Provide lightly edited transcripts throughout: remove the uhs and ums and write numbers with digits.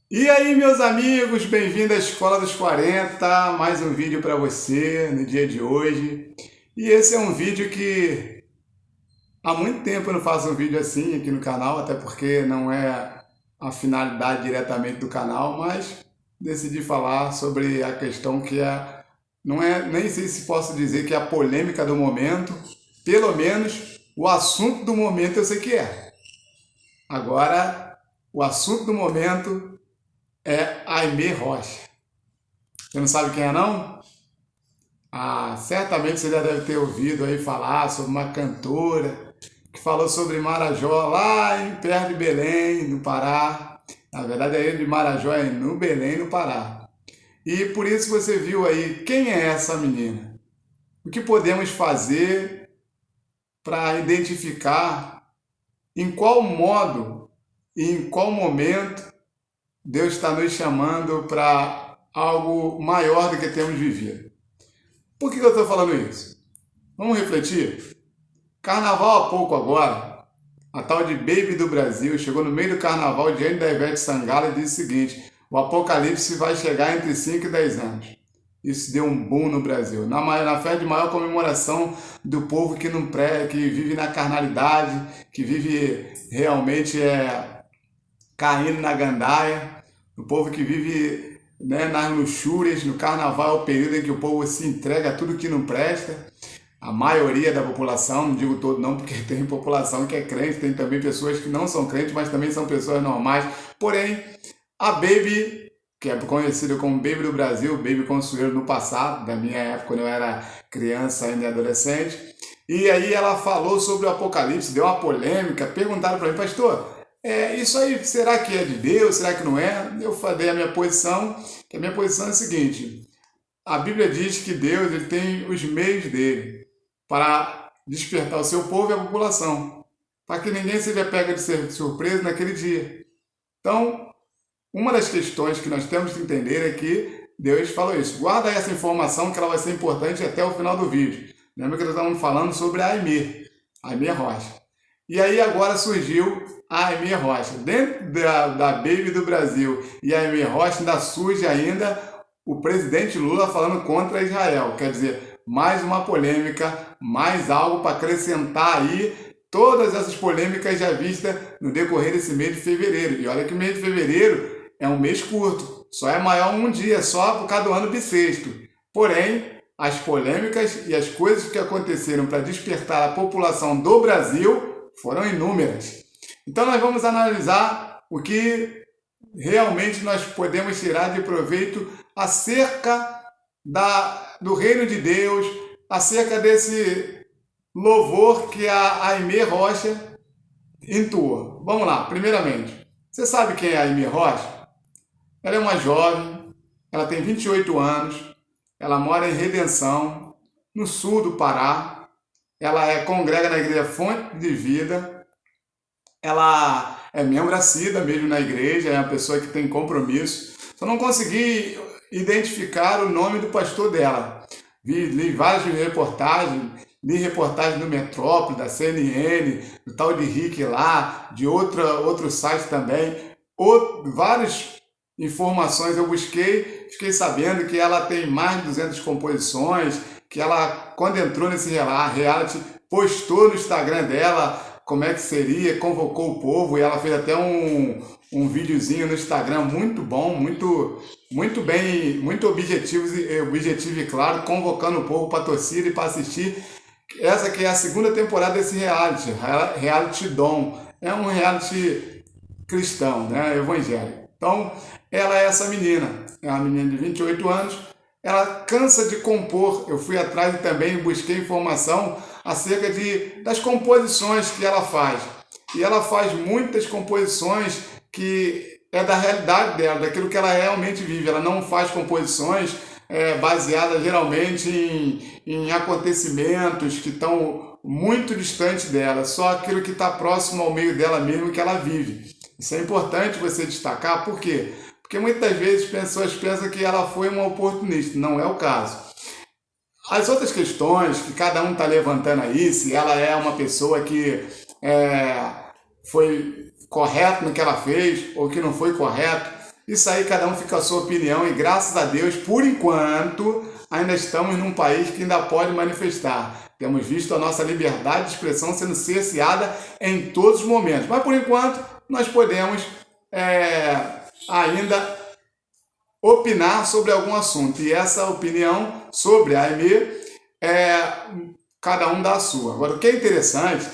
E aí, meus amigos, bem-vindo à Escola dos 40, mais um vídeo para você no dia de hoje. E esse é um vídeo que há muito tempo eu não faço um vídeo assim aqui no canal, até porque não é a finalidade diretamente do canal, mas decidi falar sobre a questão que não é, nem sei se posso dizer que é a polêmica do momento, pelo menos o assunto do momento eu sei que é. Agora, o assunto do momento é Aimee Rocha. Você não sabe quem é, não? Ah, certamente você já deve ter ouvido aí falar sobre uma cantora que falou sobre Marajó lá em perto de Belém, no Pará. Na verdade, é de Marajó, é no Belém, no Pará. E por isso você viu aí quem é essa menina. O que podemos fazer para identificar em qual modo e em qual momento Deus está nos chamando para algo maior do que temos vivido. Por que eu estou falando isso? Vamos refletir? Carnaval há pouco agora, a tal de Baby do Brasil chegou no meio do carnaval diante da Ivete Sangalo e disse o seguinte: o apocalipse vai chegar entre 5 e 10 anos. Isso deu um boom no Brasil. Na festa de maior comemoração do povo que não que vive na carnalidade, que vive realmente caindo na gandaia, o povo que vive, né, nas luxúrias. No carnaval é o período em que o povo se entrega a tudo que não presta. A maioria da população, não digo todo não, porque tem população que é crente, tem também pessoas que não são crentes, mas também são pessoas normais. Porém, a Baby, que é conhecida como Baby do Brasil, Baby Consuelo no passado, da minha época, quando eu era criança ainda adolescente, e aí ela falou sobre o Apocalipse, deu uma polêmica, perguntaram para mim, pastor, isso aí será que é de Deus, será que não é? Eu falei a minha posição, que a minha posição é a seguinte: a Bíblia diz que Deus ele tem os meios dele para despertar o seu povo e a população, para que ninguém seja pego de surpresa naquele dia. Então, uma das questões que nós temos que entender é que Deus falou isso. Guarda essa informação que ela vai ser importante até o final do vídeo. Lembra que nós estávamos falando sobre a Aimee Rocha. E aí agora surgiu a Aimee Rocha. Dentro da Baby do Brasil e a Aimee Rocha ainda surge ainda o presidente Lula falando contra Israel. Quer dizer, mais uma polêmica, mais algo para acrescentar aí todas essas polêmicas já vistas no decorrer desse mês de fevereiro. E olha que o mês de fevereiro é um mês curto, só é maior um dia, só por causa do ano bissexto. Porém, as polêmicas e as coisas que aconteceram para despertar a população do Brasil foram inúmeras. Então nós vamos analisar o que realmente nós podemos tirar de proveito acerca do reino de Deus, acerca desse louvor que a Aimee Rocha entoa. Vamos lá, primeiramente, você sabe quem é a Aimee Rocha? Ela é uma jovem, ela tem 28 anos, ela mora em Redenção, no sul do Pará, ela congrega na igreja Fonte de Vida, ela é membro assídua mesmo na igreja, é uma pessoa que tem compromisso. Só não consegui identificar o nome do pastor dela. Li várias reportagens, li reportagens do Metrópole, da CNN, do tal de Rick lá, de outro site também. Várias informações eu busquei, fiquei sabendo que ela tem mais de 200 composições, que ela, quando entrou nesse reality, postou no Instagram dela como é que seria, convocou o povo, e ela fez até um videozinho no Instagram muito bom, muito bem, muito objetivo e claro, convocando o povo para torcida e para assistir. Essa que é a segunda temporada desse reality Dom. É um reality cristão, né, evangélico. Então, ela é essa menina, é uma menina de 28 anos, ela cansa de compor. Eu fui atrás e também busquei informação acerca das composições que ela faz. E ela faz muitas composições que é da realidade dela, daquilo que ela realmente vive. Ela não faz composições baseadas geralmente em acontecimentos que estão muito distantes dela, só aquilo que está próximo ao meio dela mesmo que ela vive. Isso é importante você destacar, por quê? Porque muitas vezes pessoas pensam que ela foi uma oportunista, não é o caso. As outras questões que cada um está levantando aí, se ela é uma pessoa que foi correto no que ela fez ou que não foi correto, Isso aí cada um fica com a sua opinião e graças a Deus, por enquanto, ainda estamos num país que ainda pode manifestar. Temos visto a nossa liberdade de expressão sendo cerceada em todos os momentos. Mas por enquanto, nós podemos ainda opinar sobre algum assunto. E essa opinião sobre a Aimee, cada um dá a sua. Agora, o que é interessante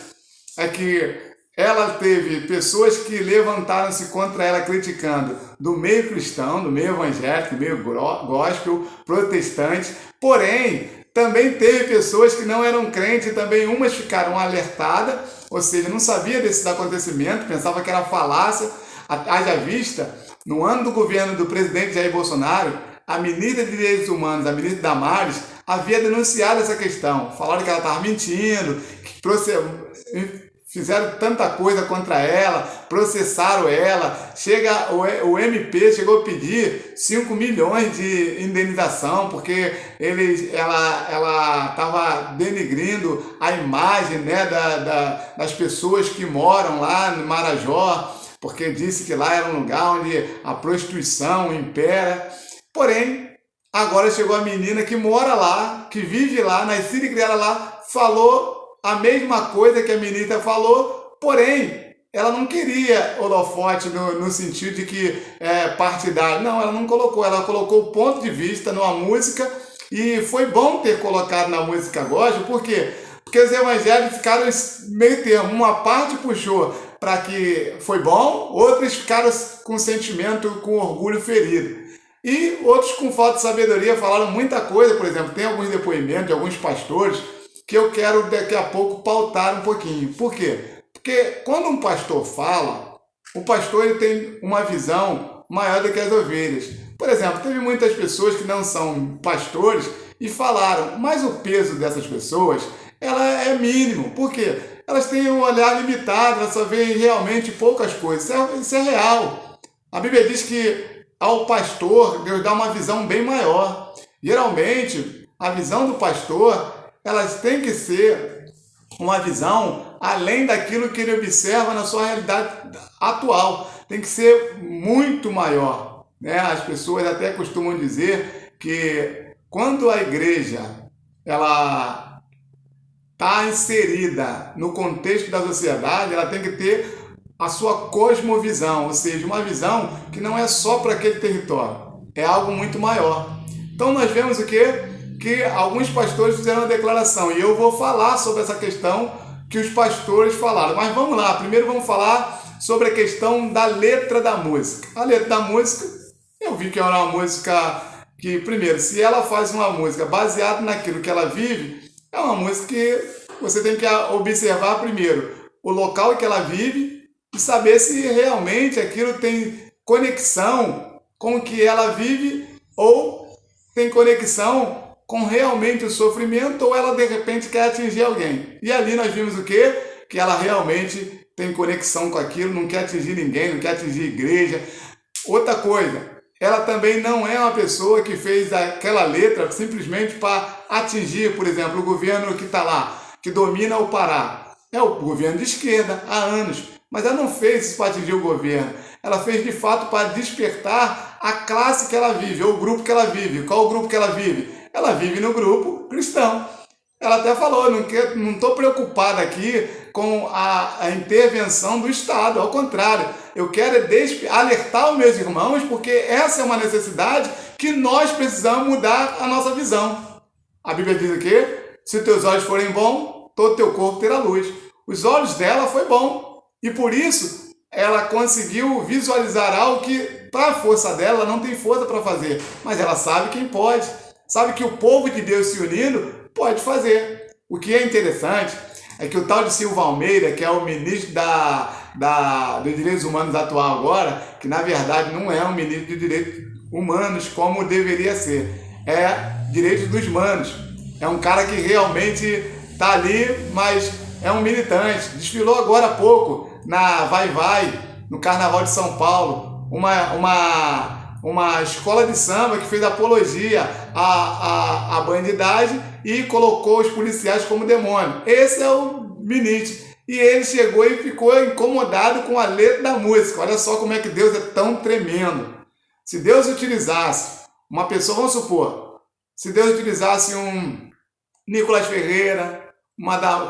é que ela teve pessoas que levantaram-se contra ela criticando do meio cristão, do meio evangélico, do meio gospel, protestante. Porém, também teve pessoas que não eram crentes e também umas ficaram alertadas, ou seja, não sabia desses acontecimentos, pensava que era falácia. Haja vista, no ano do governo do presidente Jair Bolsonaro, a ministra de Direitos Humanos, a ministra Damares, havia denunciado essa questão. Falaram que ela estava mentindo, que fizeram tanta coisa contra ela, processaram ela. O MP chegou a pedir 5 milhões de indenização, porque ela estava denigrindo a imagem, né, das pessoas que moram lá no Marajó, porque disse que lá era um lugar onde a prostituição impera. Porém, agora chegou a menina que mora lá, que vive lá, nascida e criada lá, falou a mesma coisa que a ministra falou, porém, ela não queria holofote no sentido de que partidário. Não, ela não colocou, ela colocou o ponto de vista numa música e foi bom ter colocado na música gospel, por quê? Porque os evangélicos ficaram meio termo, uma parte puxou para que foi bom, outros ficaram com sentimento, com orgulho ferido. E outros com falta de sabedoria falaram muita coisa, por exemplo, tem alguns depoimentos de alguns pastores que eu quero daqui a pouco pautar um pouquinho. Por quê? Porque quando um pastor fala, o pastor ele tem uma visão maior do que as ovelhas. Por exemplo, teve muitas pessoas que não são pastores e falaram, mas o peso dessas pessoas ela é mínimo. Por quê? Elas têm um olhar limitado, elas só veem realmente poucas coisas. Isso é real. A Bíblia diz que ao pastor Deus dá uma visão bem maior. Geralmente, a visão do pastor elas têm que ser uma visão além daquilo que ele observa na sua realidade atual. Tem que ser muito maior, né? As pessoas até costumam dizer que quando a igreja ela está inserida no contexto da sociedade, ela tem que ter a sua cosmovisão, ou seja, uma visão que não é só para aquele território, é algo muito maior. Então nós vemos o quê? Que alguns pastores fizeram uma declaração, e eu vou falar sobre essa questão que os pastores falaram. Mas vamos lá, primeiro vamos falar sobre a questão da letra da música. A letra da música, eu vi que é uma música que, primeiro, se ela faz uma música baseada naquilo que ela vive, é uma música que você tem que observar primeiro o local em que ela vive e saber se realmente aquilo tem conexão com o que ela vive ou tem conexão com realmente o sofrimento, ou ela de repente quer atingir alguém. E ali nós vimos o quê? Que ela realmente tem conexão com aquilo, não quer atingir ninguém, não quer atingir igreja. Outra coisa, ela também não é uma pessoa que fez aquela letra simplesmente para atingir, por exemplo, o governo que está lá, que domina o Pará. É o governo de esquerda há anos, mas ela não fez isso para atingir o governo. Ela fez de fato para despertar a classe que ela vive, ou o grupo que ela vive. Qual o grupo que ela vive? Ela vive no grupo cristão. Ela até falou, não estou preocupada aqui com a intervenção do Estado, ao contrário, eu quero alertar os meus irmãos, porque essa é uma necessidade que nós precisamos mudar a nossa visão. A Bíblia diz o quê? Se os teus olhos forem bons, todo teu corpo terá luz. Os olhos dela foi bom, e por isso ela conseguiu visualizar algo que, para a força dela, não tem força para fazer, mas ela sabe quem pode. Sabe que o povo de Deus se unindo pode fazer. O que é interessante é que o tal de Silva Almeida, que é o ministro dos Direitos Humanos atual agora, que na verdade não é um ministro de Direitos Humanos como deveria ser, é Direitos dos Manos. É um cara que realmente está ali, mas é um militante. Desfilou agora há pouco na Vai Vai, no Carnaval de São Paulo, uma escola de samba que fez apologia à bandidagem e colocou os policiais como demônio. Esse é o ministro. E ele chegou e ficou incomodado com a letra da música. Olha só como é que Deus é tão tremendo. Se Deus utilizasse uma pessoa, vamos supor, se Deus utilizasse um Nicolas Ferreira,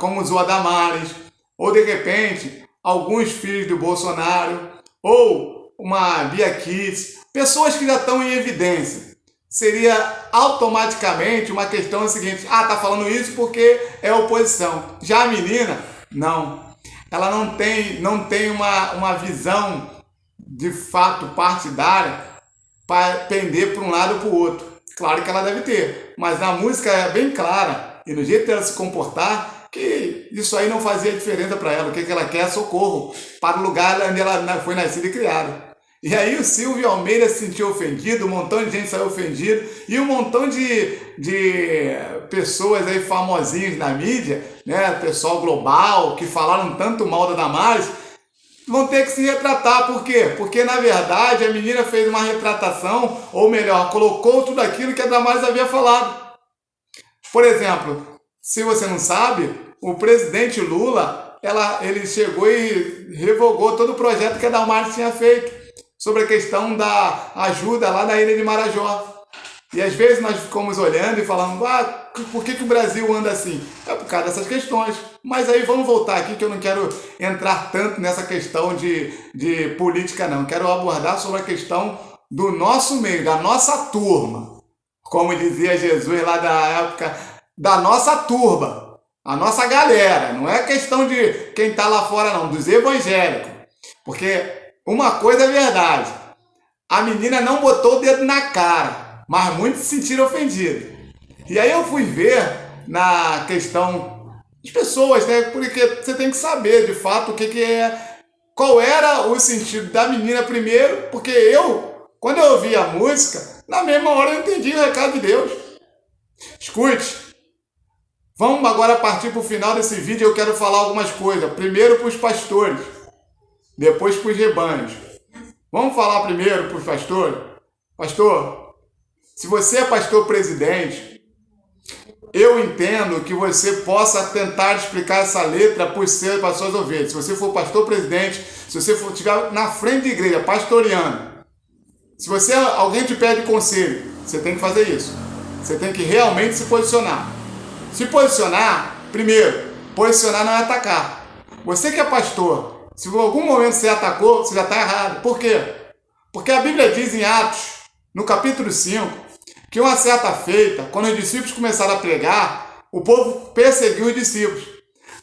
como usou a Damares, ou de repente alguns filhos do Bolsonaro, ou uma Bia Kicis, pessoas que já estão em evidência, seria automaticamente uma questão seguinte: ah, tá falando isso porque é oposição. Já a menina, não. Ela não tem uma visão de fato partidária para pender para um lado ou para o outro. Claro que ela deve ter, mas na música é bem clara, e no jeito dela se comportar, que isso aí não fazia diferença para ela. O que ela quer é socorro para o lugar onde ela foi nascida e criada. E aí o Silvio Almeida se sentiu ofendido, um montão de gente saiu ofendido, e um montão de pessoas aí famosinhas na mídia, né, pessoal global, que falaram tanto mal da Damares, vão ter que se retratar. Por quê? Porque, na verdade, a menina fez uma retratação, ou melhor, colocou tudo aquilo que a Damares havia falado. Por exemplo, se você não sabe, o presidente Lula, ele chegou e revogou todo o projeto que a Damares tinha feito sobre a questão da ajuda lá na ilha de Marajó. E às vezes nós ficamos olhando e falando: ah, por que o Brasil anda assim? É por causa dessas questões. Mas aí vamos voltar aqui, que eu não quero entrar tanto nessa questão de política, não. Quero abordar sobre a questão do nosso meio, da nossa turma. Como dizia Jesus lá da época, da nossa turba, a nossa galera. Não é questão de quem está lá fora, não, dos evangélicos. Porque uma coisa é verdade: a menina não botou o dedo na cara, mas muitos se sentiram ofendidos. E aí eu fui ver na questão das pessoas, né? Porque você tem que saber de fato o que é, qual era o sentido da menina primeiro, porque quando eu ouvi a música, na mesma hora eu entendi o recado de Deus. Escute, vamos agora partir para o final desse vídeo. Eu quero falar algumas coisas. Primeiro para os pastores, depois para os rebanhos. Vamos falar primeiro para os pastores. Pastor, se você é pastor presidente, eu entendo que você possa tentar explicar essa letra para as suas ovelhas. Se você for pastor presidente, se você estiver na frente de igreja, pastoreando, se alguém te pede conselho, você tem que fazer isso. Você tem que realmente se posicionar. Se posicionar, primeiro, posicionar não é atacar. Você que é pastor, se em algum momento você atacou, você já está errado. Por quê? Porque a Bíblia diz em Atos, no capítulo 5, que uma certa feita, quando os discípulos começaram a pregar, o povo perseguiu os discípulos.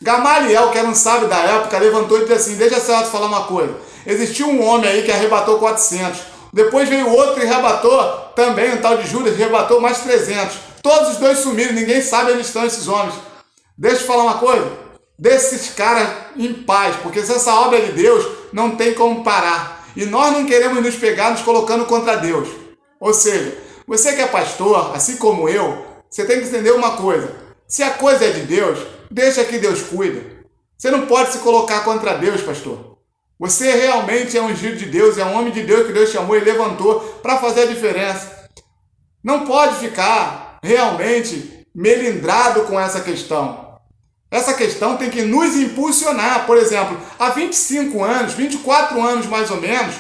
Gamaliel, que era um sábio da época, levantou e disse assim: deixa eu te falar uma coisa. Existiu um homem aí que arrebatou 400. Depois veio outro e arrebatou também, um tal de Judas, arrebatou mais 300. Todos os dois sumiram, ninguém sabe onde estão esses homens. Deixa eu te falar uma coisa. Deixa esses caras em paz, porque se essa obra é de Deus, não tem como parar. E nós não queremos nos pegar nos colocando contra Deus. Ou seja, você que é pastor, assim como eu, você tem que entender uma coisa: se a coisa é de Deus, deixa que Deus cuida. Você não pode se colocar contra Deus, pastor. Você realmente é um ungido de Deus, é um homem de Deus que Deus chamou e levantou para fazer a diferença. Não pode ficar realmente melindrado com essa questão. Essa questão tem que nos impulsionar. Por exemplo, há 25 anos, 24 anos mais ou menos,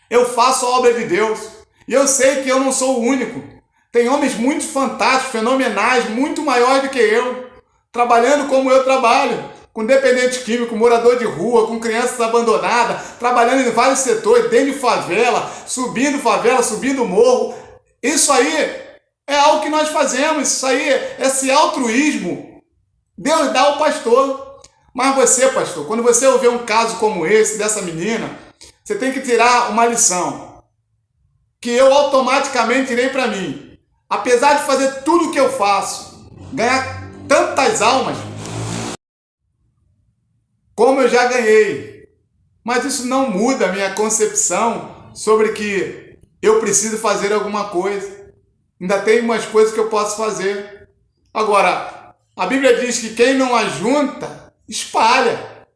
eu faço a obra de Deus. E eu sei que eu não sou o único. Tem homens muito fantásticos, fenomenais, muito maiores do que eu, trabalhando como eu trabalho, com dependente químico, morador de rua, com crianças abandonadas, trabalhando em vários setores, dentro de favela, subindo morro. Isso aí é algo que nós fazemos, isso aí, esse altruísmo, Deus dá ao pastor. Mas você, pastor, quando você ouvir um caso como esse, dessa menina, você tem que tirar uma lição, que eu automaticamente tirei para mim. Apesar de fazer tudo o que eu faço, ganhar tantas almas, como eu já ganhei, mas isso não muda a minha concepção sobre que eu preciso fazer alguma coisa. Ainda tem umas coisas que eu posso fazer. Agora, a Bíblia diz que quem não ajunta, espalha.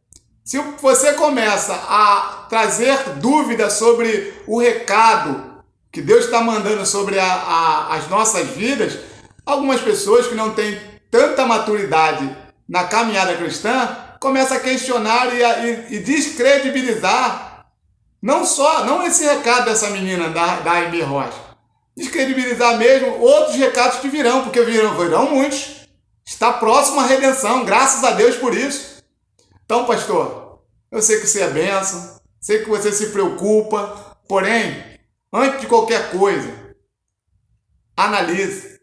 Se você começa a trazer dúvidas sobre o recado que Deus está mandando sobre as nossas vidas, algumas pessoas que não têm tanta maturidade na caminhada cristã começam a questionar e descredibilizar Não esse recado dessa menina da Aimee Rocha. Descredibilizar mesmo outros recados que virão, porque virão muitos. Está próximo à redenção, graças a Deus por isso. Então, pastor, eu sei que você é bênção, sei que você se preocupa, porém, antes de qualquer coisa, analise.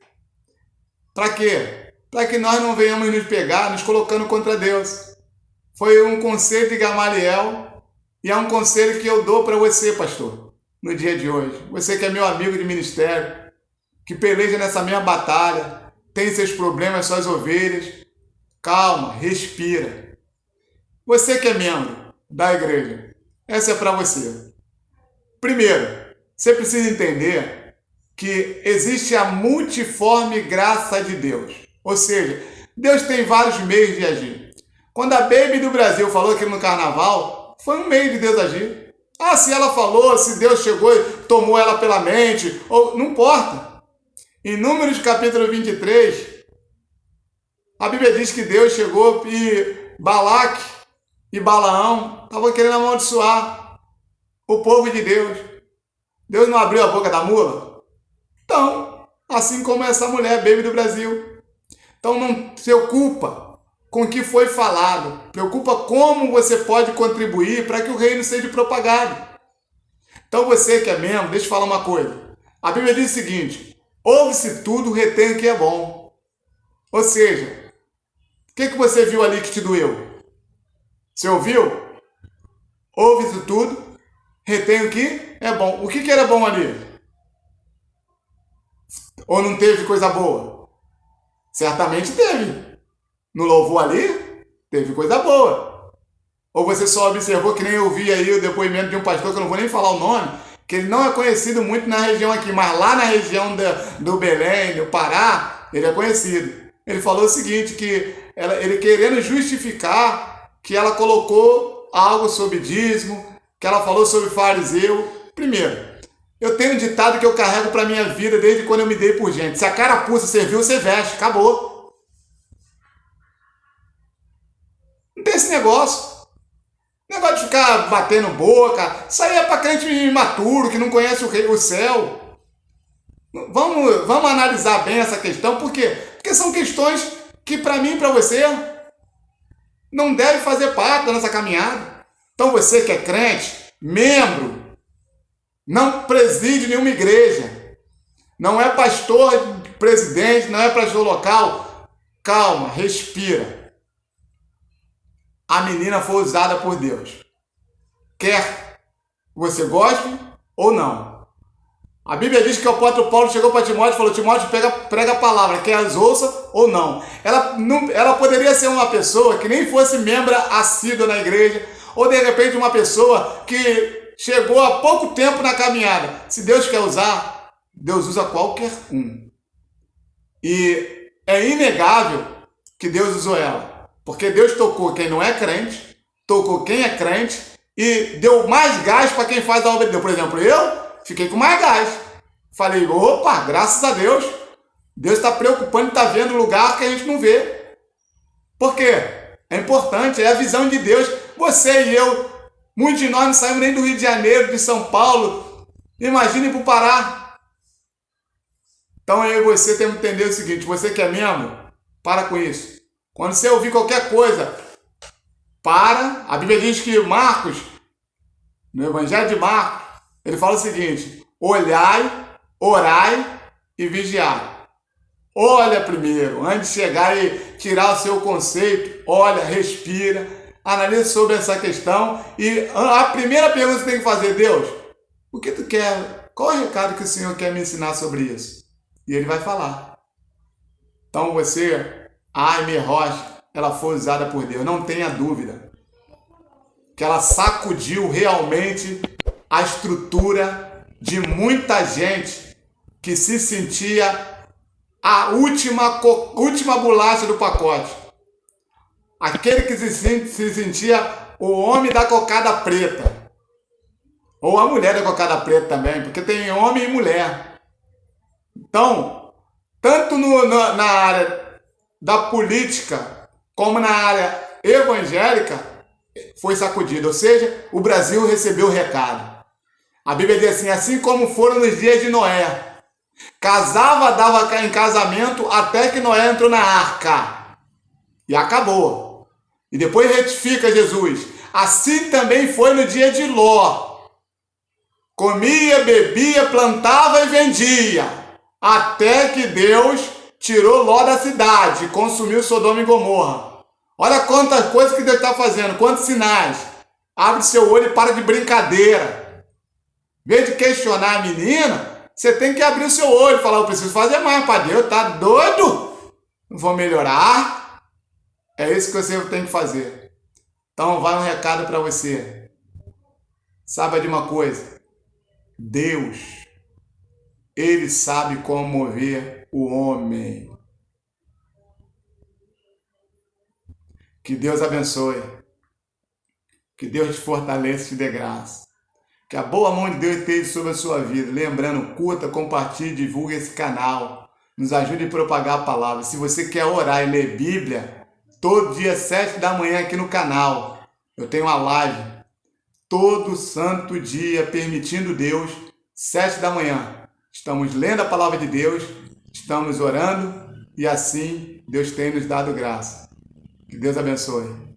Para quê? Para que nós não venhamos nos pegar, nos colocando contra Deus. Foi um conselho de Gamaliel e é um conselho que eu dou para você, pastor, no dia de hoje. Você que é meu amigo de ministério, que peleja nessa mesma batalha, tem seus problemas, suas ovelhas. Calma, respira. Você que é membro da igreja, essa é para você. Primeiro, você precisa entender que existe a multiforme graça de Deus. Ou seja, Deus tem vários meios de agir. Quando a Baby do Brasil falou aqui no carnaval, foi um meio de Deus agir. Ah, se ela falou, se Deus chegou e tomou ela pela mente, ou não importa. Em Números capítulo 23, a Bíblia diz que Deus chegou e Balaque e Balaão estavam querendo amaldiçoar o povo de Deus. Deus não abriu a boca da mula? Então, assim como essa mulher, Baby do Brasil. Então não se preocupa com o que foi falado. Preocupa como você pode contribuir para que o reino seja propagado. Então você que é membro, deixa eu falar uma coisa. A Bíblia diz o seguinte: ouve-se tudo, retém o que é bom. Ou seja, o que você viu ali que te doeu? Você ouviu? Ouve-se tudo, retém o que é bom. O que era bom ali? Ou não teve coisa boa? Certamente teve. No louvor ali, teve coisa boa. Ou você só observou, que nem eu vi aí o depoimento de um pastor, que eu não vou nem falar o nome, que ele não é conhecido muito na região aqui, mas lá na região do Belém, do Pará, ele é conhecido. Ele falou o seguinte, que ele querendo justificar que ela colocou algo sobre dízimo, que ela falou sobre fariseu. Primeiro, eu tenho um ditado que eu carrego para minha vida desde quando eu me dei por gente. Se a carapuça serviu, você veste. Acabou. Não tem esse negócio. Negócio de ficar batendo boca. Isso aí é para crente imaturo, que não conhece o céu. Vamos analisar bem essa questão. Por quê? Porque são questões que para mim e para você não deve fazer parte da nossa caminhada. Então você que é crente, membro, não preside nenhuma igreja, não é pastor, presidente, não é pastor local, calma, respira. A menina foi usada por Deus. Quer você goste ou não. A Bíblia diz que o apóstolo Paulo chegou para Timóteo e falou: Timóteo, prega a palavra, quer as ouça ou não. Ela poderia ser uma pessoa que nem fosse membro assídua na igreja, ou de repente uma pessoa que chegou há pouco tempo na caminhada. Se Deus quer usar, Deus usa qualquer um. E é inegável que Deus usou ela. Porque Deus tocou quem não é crente, tocou quem é crente e deu mais gás para quem faz a obra de Deus. Por exemplo, eu fiquei com mais gás. Falei, opa, graças a Deus. Deus está preocupando e está vendo lugar que a gente não vê. Por quê? É importante, é a visão de Deus. Você e eu, muitos de nós não saímos nem do Rio de Janeiro, de São Paulo. Imagine para o Pará. Então eu e você temos que entender o seguinte: você que é membro, para com isso. Quando você ouvir qualquer coisa, para. A Bíblia diz que Marcos, no Evangelho de Marcos, ele fala o seguinte: olhai, orai e vigiai. Olha primeiro, antes de chegar e tirar o seu conceito, olha, respira, analisa sobre essa questão e a primeira pergunta que você tem que fazer: Deus, o que tu quer? Qual é o recado que o Senhor quer me ensinar sobre isso? E ele vai falar. Então você, a Aimee Rocha, ela foi usada por Deus, não tenha dúvida que ela sacudiu realmente a estrutura de muita gente que se sentia a última bolacha do pacote. Aquele que se sentia o homem da cocada preta. Ou a mulher da cocada preta também, porque tem homem e mulher. Então, tanto na área da política como na área evangélica, foi sacudido, ou seja, o Brasil recebeu o recado. A Bíblia diz assim como foram nos dias de Noé. Casava, dava em casamento, até que Noé entrou na arca. E acabou. E depois retifica Jesus. Assim também foi no dia de Ló. Comia, bebia, plantava e vendia. Até que Deus tirou Ló da cidade e consumiu Sodoma e Gomorra. Olha quantas coisas que Deus está fazendo, quantos sinais. Abre seu olho e para de brincadeira. Em vez de questionar a menina, você tem que abrir o seu olho e falar, eu preciso fazer mais para Deus, tá doido? Não vou melhorar? É isso que você tem que fazer. Então vai um recado para você. Saiba de uma coisa. Deus, Ele sabe como mover o homem. Que Deus abençoe. Que Deus te fortaleça e te dê graça. Que a boa mão de Deus esteja sobre a sua vida. Lembrando, curta, compartilhe, divulgue esse canal. Nos ajude a propagar a palavra. Se você quer orar e ler Bíblia, todo dia 7 da manhã aqui no canal. Eu tenho uma live. Todo santo dia, permitindo Deus, 7 da manhã. Estamos lendo a palavra de Deus, estamos orando e assim Deus tem nos dado graça. Que Deus abençoe.